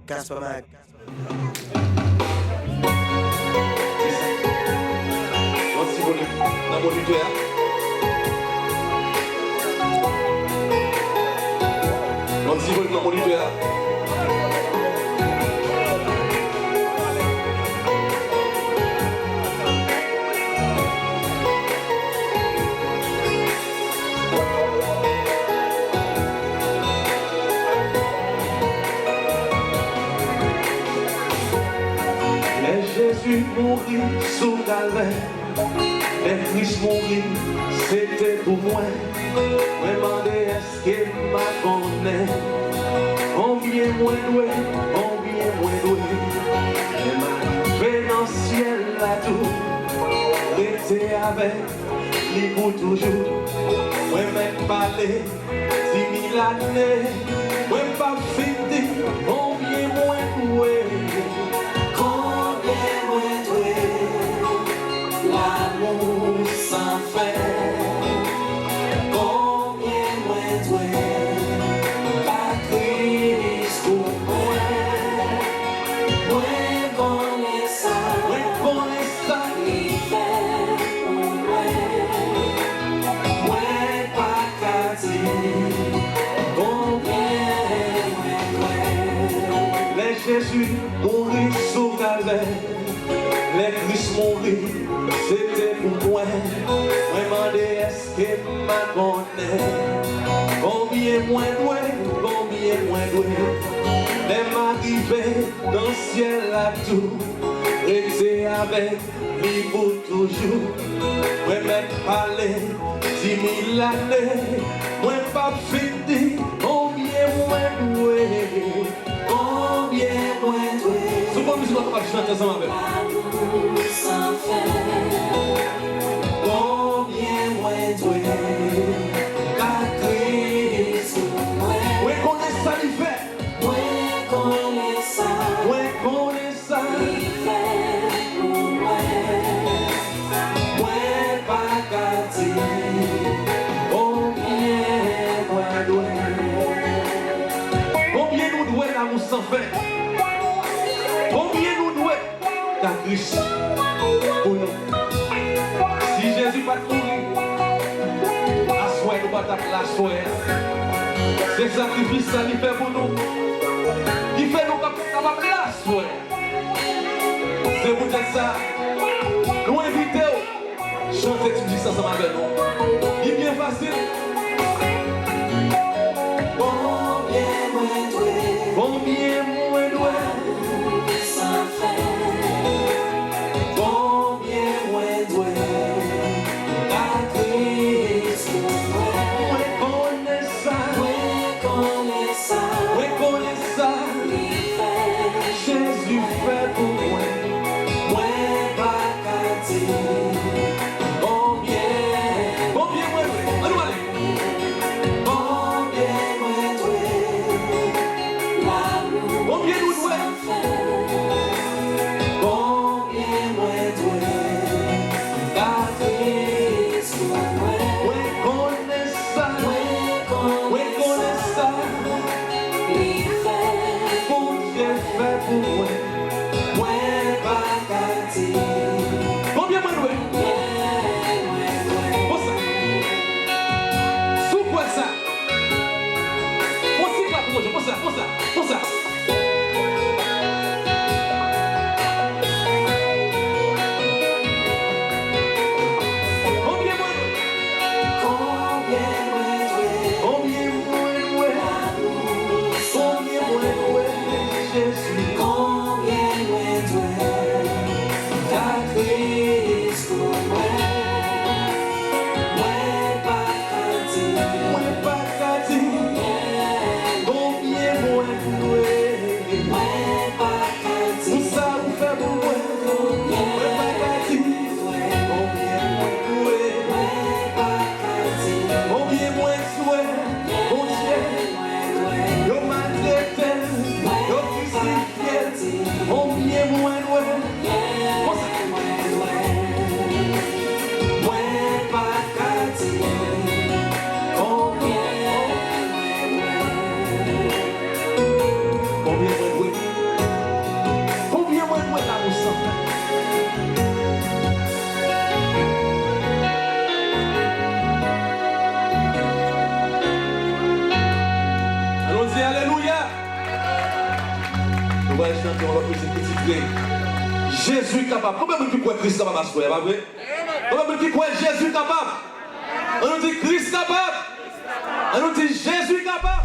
Casper Mag. What's the volume? Dans mon univers. What's the volume dans mon univers? Jésus mourit sous Calvaire, les Christ mourit, c'était pour moi. Me demandez est-ce qu'il m'a connaît, combien moins doué, combien moins doué. Je m'arrive dans le ciel là tout, rester avec lui pour toujours. Moi même parler 10 000 années, moi pas fini, combien moins doué. L'amour sans fin, combien moins doué, pas Christ pour moi, connais ça, il fait pour moi, pas qu'à dire, combien moins doué. Les Jésus mourit sous Calvaire, les Christ mourit, c'était pour moi. Moi demandé est-ce qu'il m'a connaît, combien moins doué, combien moins doué. Les m'arriver dans le ciel à tout, rester avec lui pour toujours. Moi m'être parlé 10 000 années, moi pas fini, combien moins doué, combien moins doué. Souvent, nous sommes pas chanter ensemble avec. Sans fin, combien moins doué, pas Christ moi. Oui, connais ça, il fait. Oui, connais ça. Oui, connais ça. Il fait pour moi. Oui, pas qu'à dire, combien moins doué. Combien nous doués l'amour sans fin? Combien nous doués qu'à Christ pour nous? Si Jésus pas mourir, à soi nous pas taper la soie. C'est sacrifice ça il fait pour nous. Il fait nous capables de la soie. C'est pour ça, nous invitons, chanter tu dis ça ensemble avec nous. Il est bien facile. Combien moins doué, Combien moins doué. sans fin, combien moins doué, pas Christ moi. Moi connais ça. Connais ça, Oui, connais ça. il fait, Jésus fait pour moi. moi pas qu'à dire, combien Combien moins doué. Allons, allez. va chanter, on va poser petit clé. Jésus capable. Combien de gens qui croient Christ capable à ce pas vrai? Combien de gens qui croient Jésus capable? On nous dit Christ capable. On nous dit Jésus capable.